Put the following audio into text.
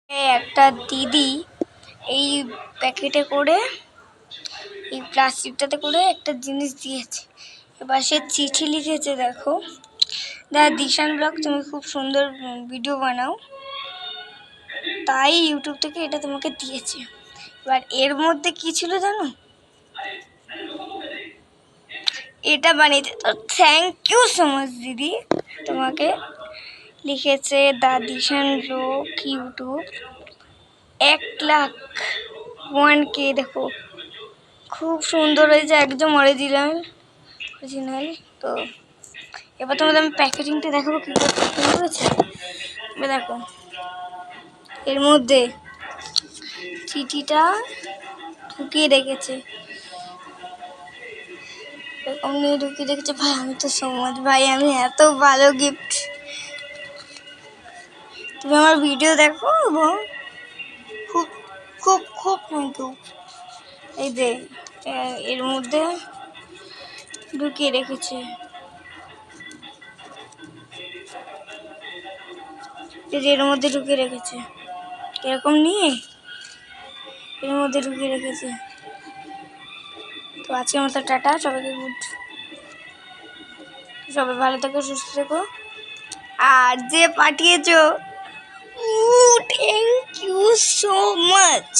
একটা দিদি এই প্যাকেটে করে এই প্লাস্টিকটাতে করে একটা জিনিস দিয়েছে। এবার সে চিঠি লিখেছে, দেখো। দিশান ব্লগ, তুমি খুব সুন্দর ভিডিও বানাও, তাই ইউটিউব থেকে এটা তোমাকে দিয়েছে। এবার এর মধ্যে কি ছিল জানো? এটা বানিয়েছে। তো থ্যাংক ইউ সো মাচ দিদি, তোমাকে। লিখেছে দা দিশান ব্লগ ইউটিউব 1,01,000 দেখো, খুব সুন্দর হয়েছে, একদম অরিজিনাল। তো এবার তোমাদের আমি প্যাকেজিংটা দেখাবো কি করেছে। এবার দেখো, এর মধ্যে চিঠিটা ঢুকিয়ে রেখেছে, অমনি ঢুকিয়ে রেখেছে। ভাই আমি তো সমাজ, ভাই আমি এত ভালো গিফট। তুমি আমার ভিডিও দেখো এবং খুব খুব খুব থ্যাংক ইউ। এই যে এর মধ্যে ঢুকিয়ে রেখেছে, এই যে এর মধ্যে ঢুকিয়ে রেখেছে, এরকম নিয়ে এর মধ্যে ঢুকিয়ে রেখেছে। তো আজকের মতো টাটা, সবাইকে গুড, সবাই ভালো থেকো, সুস্থ থেকো। আর যে পাঠিয়েছো, থ্যাংক ইউ সো মাচ।